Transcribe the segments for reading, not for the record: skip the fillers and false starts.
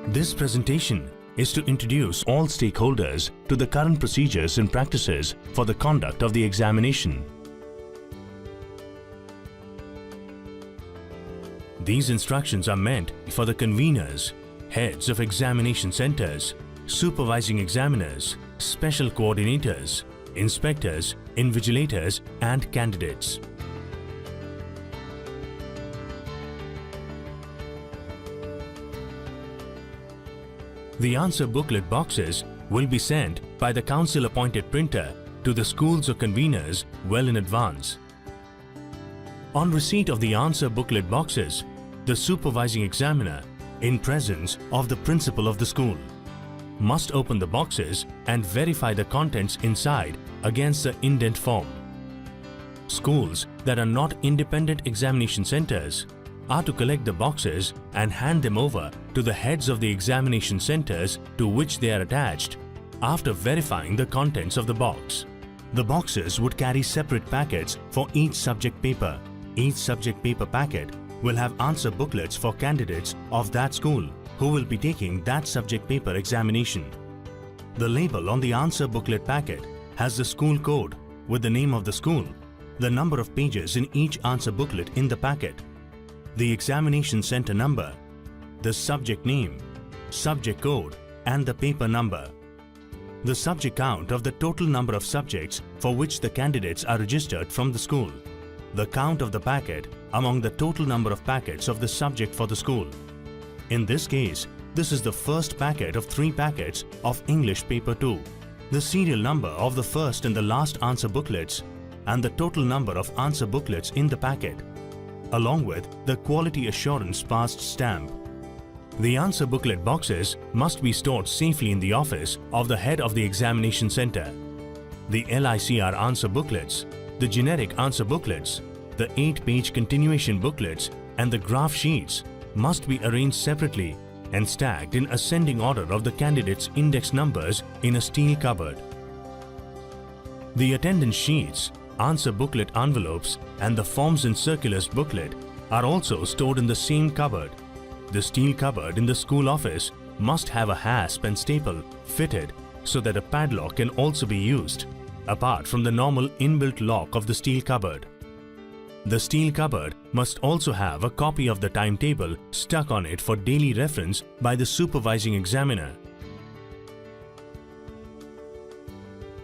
This presentation is to introduce all stakeholders to the current procedures and practices for the conduct of the examination. These instructions are meant for the conveners, heads of examination centers, supervising examiners, special coordinators, inspectors, invigilators, and candidates. The answer booklet boxes will be sent by the council-appointed printer to the schools or conveners well in advance. On receipt of the answer booklet boxes, the supervising examiner, in presence of the principal of the school, must open the boxes and verify the contents inside against the indent form. Schools that are not independent examination centers are to collect the boxes and hand them over to the heads of the examination centers to which they are attached after verifying the contents of the box. The boxes would carry separate packets for each subject paper. Each subject paper packet will have answer booklets for candidates of that school who will be taking that subject paper examination. The label on the answer booklet packet has the school code with the name of the school, the number of pages in each answer booklet in the packet, the examination center number, the subject name, subject code, and the paper number. The subject count of the total number of subjects for which the candidates are registered from the school. The count of the packet among the total number of packets of the subject for the school. In this case, this is the first packet of 3 packets of English Paper 2, the serial number of the first and the last answer booklets, and the total number of answer booklets in the packet, along with the quality assurance passed stamp. The answer booklet boxes must be stored safely in the office of the head of the examination center. The LICR answer booklets, the generic answer booklets, the 8-page continuation booklets, and the graph sheets must be arranged separately and stacked in ascending order of the candidates' index numbers in a steel cupboard. The attendance sheets, answer booklet envelopes, and the forms and circulars booklet are also stored in the same cupboard. The steel cupboard in the school office must have a hasp and staple fitted so that a padlock can also be used, apart from the normal inbuilt lock of the steel cupboard. The steel cupboard must also have a copy of the timetable stuck on it for daily reference by the supervising examiner.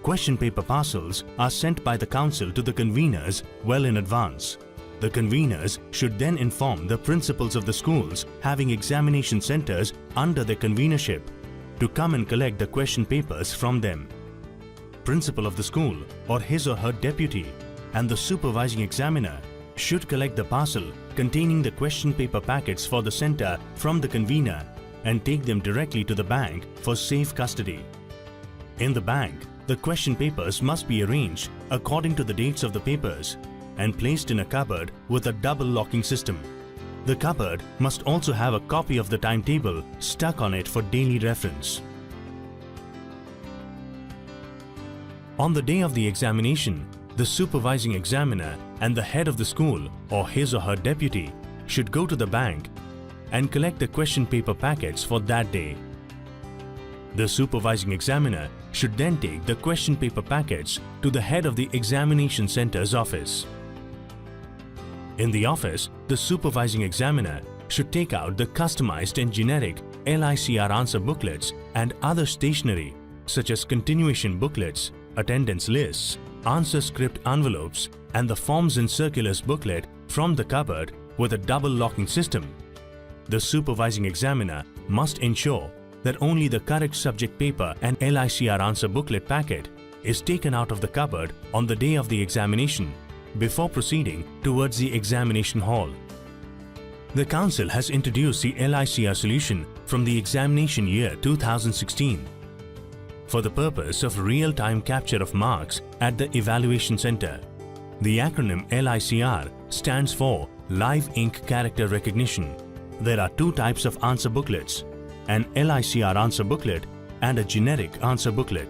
Question paper parcels are sent by the council to the conveners well in advance. The conveners should then inform the principals of the schools having examination centers under their convenership to come and collect the question papers from them. Principal of the school or his or her deputy and the supervising examiner should collect the parcel containing the question paper packets for the center from the convener and take them directly to the bank for safe custody. In the bank, the question papers must be arranged according to the dates of the papers and placed in a cupboard with a double locking system. The cupboard must also have a copy of the timetable stuck on it for daily reference. On the day of the examination, the supervising examiner and the head of the school or his or her deputy should go to the bank and collect the question paper packets for that day. The supervising examiner should then take the question paper packets to the head of the examination center's office. In the office, the supervising examiner should take out the customized and generic LICR answer booklets and other stationery such as continuation booklets, attendance lists, answer script envelopes, and the forms and circulars booklet from the cupboard with a double locking system. The supervising examiner must ensure that only the correct subject paper and LICR answer booklet packet is taken out of the cupboard on the day of the examination before proceeding towards the examination hall. The Council has introduced the LICR solution from the examination year 2016 for the purpose of real-time capture of marks at the evaluation center. The acronym LICR stands for Live Ink Character Recognition. There are 2 types of answer booklets, an LICR answer booklet and a generic answer booklet.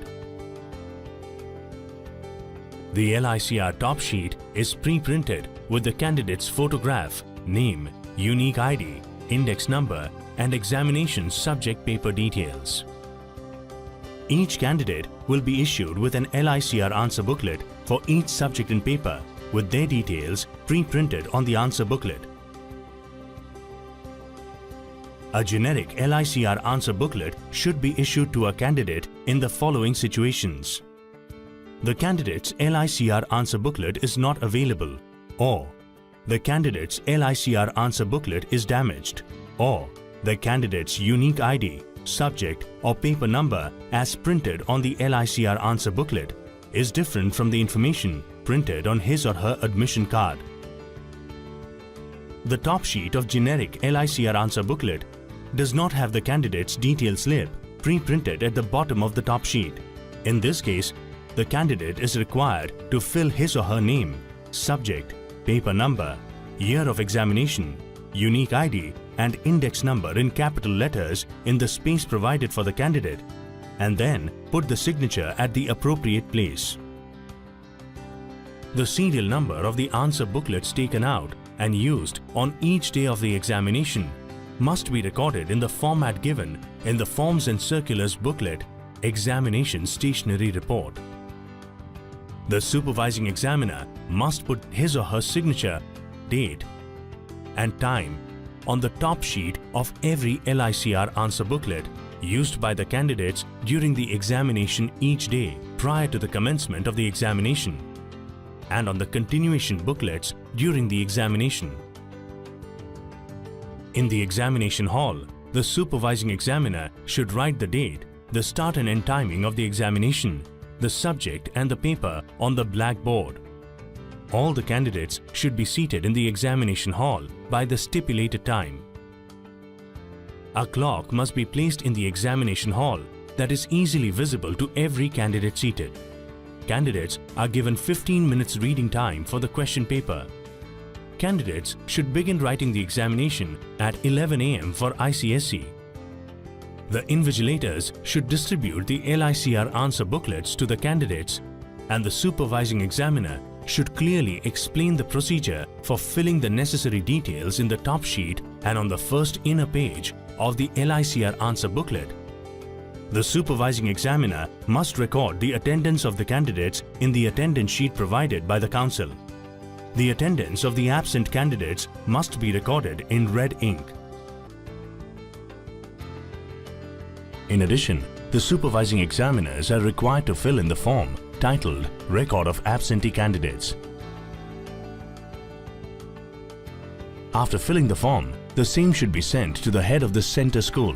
The LICR top sheet is pre-printed with the candidate's photograph, name, unique ID, index number and examination subject paper details. Each candidate will be issued with an LICR answer booklet for each subject and paper with their details pre-printed on the answer booklet. A generic LICR answer booklet should be issued to a candidate in the following situations. The candidate's LICR answer booklet is not available, or the candidate's LICR answer booklet is damaged, or the candidate's unique ID, subject or paper number as printed on the LICR answer booklet is different from the information printed on his or her admission card. The top sheet of generic LICR answer booklet does not have the candidate's detail slip pre-printed at the bottom of the top sheet. In this case, the candidate is required to fill his or her name, subject, paper number, year of examination, unique ID and index number in capital letters in the space provided for the candidate, and then put the signature at the appropriate place. The serial number of the answer booklets taken out and used on each day of the examination must be recorded in the format given in the Forms and Circulars booklet Examination Stationery Report. The supervising examiner must put his or her signature, date and time on the top sheet of every LICR answer booklet used by the candidates during the examination each day prior to the commencement of the examination, and on the continuation booklets during the examination. In the examination hall, the supervising examiner should write the date, the start and end timing of the examination, the subject and the paper on the blackboard. All the candidates should be seated in the examination hall by the stipulated time. A clock must be placed in the examination hall that is easily visible to every candidate seated. Candidates are given 15 minutes reading time for the question paper. Candidates should begin writing the examination at 11 a.m. for ICSE. The invigilators should distribute the LICR answer booklets to the candidates, and the supervising examiner should clearly explain the procedure for filling the necessary details in the top sheet and on the first inner page of the LICR answer booklet. The supervising examiner must record the attendance of the candidates in the attendance sheet provided by the council. The attendance of the absent candidates must be recorded in red ink. In addition, the supervising examiners are required to fill in the form titled Record of Absentee Candidates. After filling the form, the same should be sent to the head of the center school.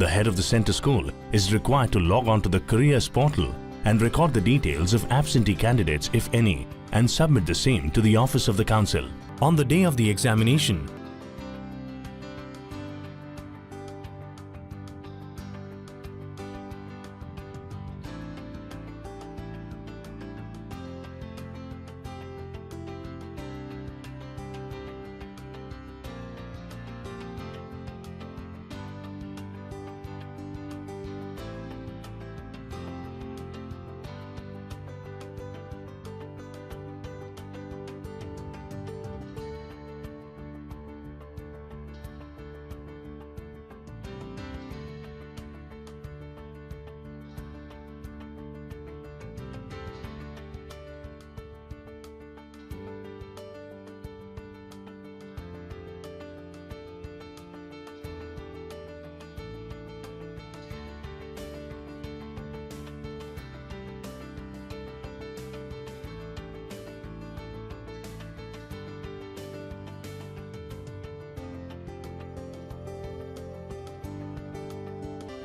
The head of the center school is required to log on to the careers portal and record the details of absentee candidates, if any, and submit the same to the office of the council. On the day of the examination,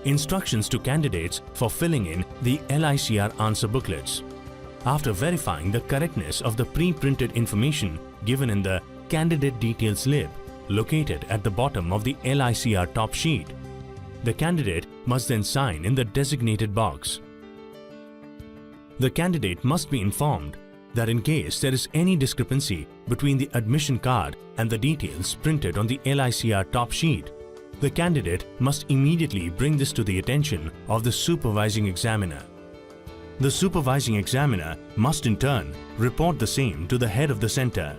instructions to candidates for filling in the LICR answer booklets. After verifying the correctness of the pre-printed information given in the candidate detail slip located at the bottom of the LICR top sheet, the candidate must then sign in the designated box. the candidate must be informed that in case there is any discrepancy between the admission card and the details printed on the LICR top sheet, the candidate must immediately bring this to the attention of the supervising examiner. The supervising examiner must in turn report the same to the head of the center.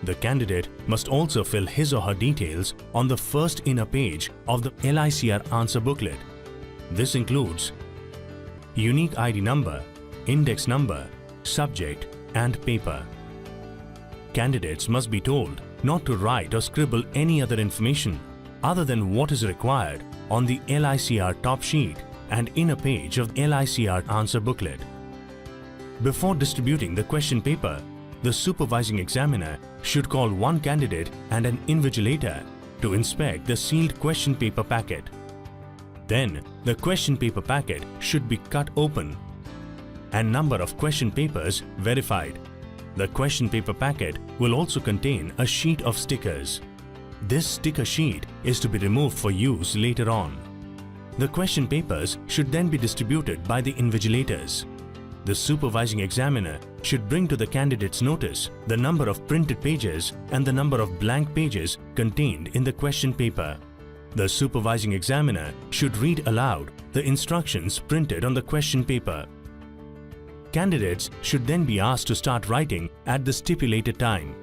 The candidate must also fill his or her details on the first inner page of the LICR answer booklet. This includes unique ID number, index number, subject and paper. Candidates must be told not to write or scribble any other information other than what is required on the LICR top sheet and inner page of the LICR answer booklet. Before distributing the question paper, the supervising examiner should call one candidate and an invigilator to inspect the sealed question paper packet. Then, the question paper packet should be cut open and number of question papers verified. The question paper packet will also contain a sheet of stickers. This sticker sheet is to be removed for use later on. The question papers should then be distributed by the invigilators. The supervising examiner should bring to the candidate's notice the number of printed pages and the number of blank pages contained in the question paper. The supervising examiner should read aloud the instructions printed on the question paper. Candidates should then be asked to start writing at the stipulated time.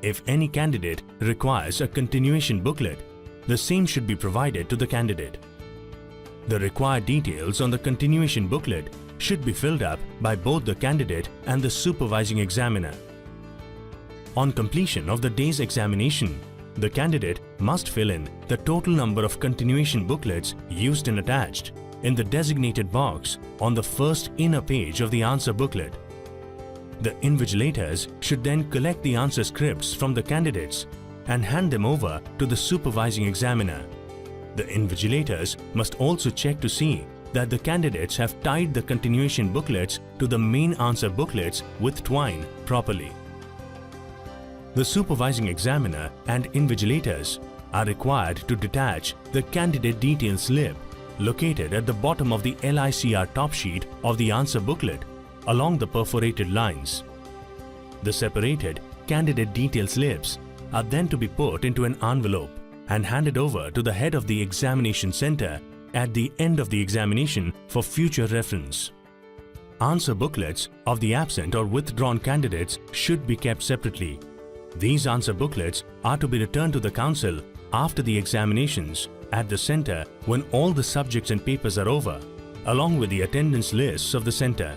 If any candidate requires a continuation booklet, the same should be provided to the candidate. The required details on the continuation booklet should be filled up by both the candidate and the supervising examiner. On completion of the day's examination, the candidate must fill in the total number of continuation booklets used and attached in the designated box on the first inner page of the answer booklet. The invigilators should then collect the answer scripts from the candidates and hand them over to the supervising examiner. The invigilators must also check to see that the candidates have tied the continuation booklets to the main answer booklets with twine properly. The supervising examiner and invigilators are required to detach the candidate detail slip located at the bottom of the LICR top sheet of the answer booklet along the perforated lines. The separated candidate detail slips are then to be put into an envelope and handed over to the head of the examination center at the end of the examination for future reference. Answer booklets of the absent or withdrawn candidates should be kept separately. These answer booklets are to be returned to the council after the examinations at the center when all the subjects and papers are over, along with the attendance lists of the center.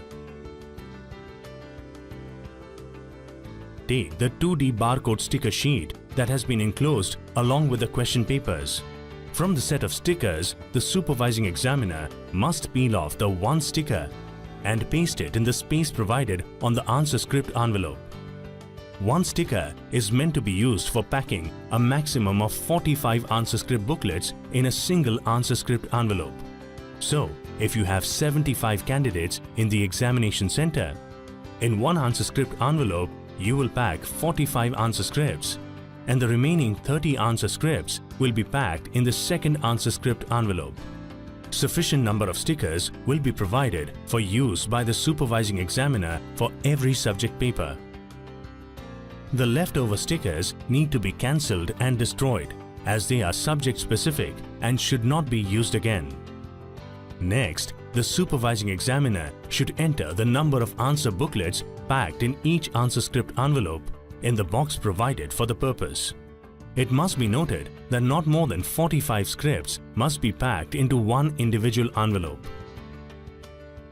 Take the 2D barcode sticker sheet that has been enclosed along with the question papers. From the set of stickers, the supervising examiner must peel off the one sticker and paste it in the space provided on the answer script envelope. One sticker is meant to be used for packing a maximum of 45 answer script booklets in a single answer script envelope. So, if you have 75 candidates in the examination center, in one answer script envelope, you will pack 45 answer scripts, and the remaining 30 answer scripts will be packed in the second answer script envelope. Sufficient number of stickers will be provided for use by the supervising examiner for every subject paper. The leftover stickers need to be cancelled and destroyed as they are subject specific and should not be used again. Next, the supervising examiner should enter the number of answer booklets packed in each answer script envelope in the box provided for the purpose. It must be noted that not more than 45 scripts must be packed into one individual envelope.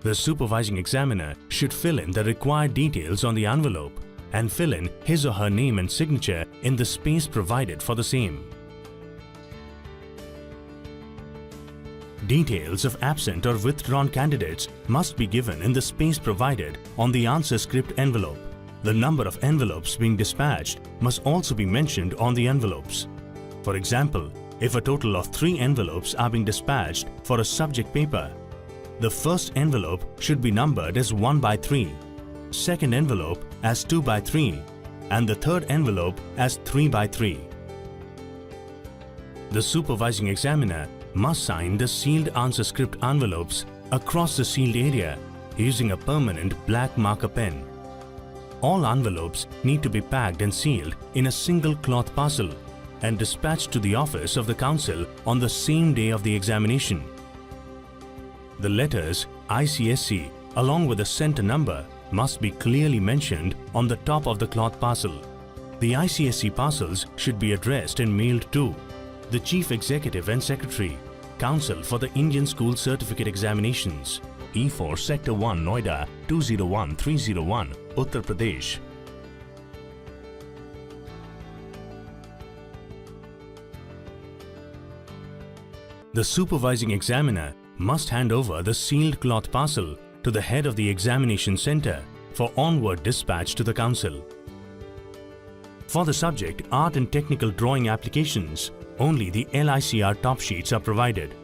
The supervising examiner should fill in the required details on the envelope and fill in his or her name and signature in the space provided for the same. Details of absent or withdrawn candidates must be given in the space provided on the answer script envelope. The number of envelopes being dispatched must also be mentioned on the envelopes. For example, if a total of 3 envelopes are being dispatched for a subject paper, the first envelope should be numbered as 1 by 3, second envelope as 2 by 3, and the third envelope as 3 by 3. The supervising examiner must sign the sealed answer script envelopes across the sealed area using a permanent black marker pen. All envelopes need to be packed and sealed in a single cloth parcel and dispatched to the office of the council on the same day of the examination. The letters ICSE along with the center number must be clearly mentioned on the top of the cloth parcel. The ICSE parcels should be addressed and mailed to the Chief Executive and Secretary, Council for the Indian School Certificate Examinations, E4 Sector 1 Noida 201301, Uttar Pradesh. The supervising examiner must hand over the sealed cloth parcel to the head of the examination center for onward dispatch to the council. For the subject Art and Technical Drawing Applications, only the LICR top sheets are provided.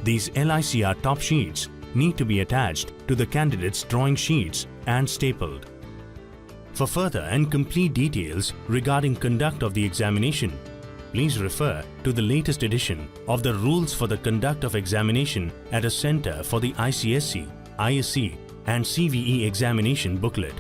These LICR top sheets need to be attached to the candidate's drawing sheets and stapled. For further and complete details regarding conduct of the examination, please refer to the latest edition of the Rules for the Conduct of Examination at a Center for the ICSE, ISE and CVE examination booklet.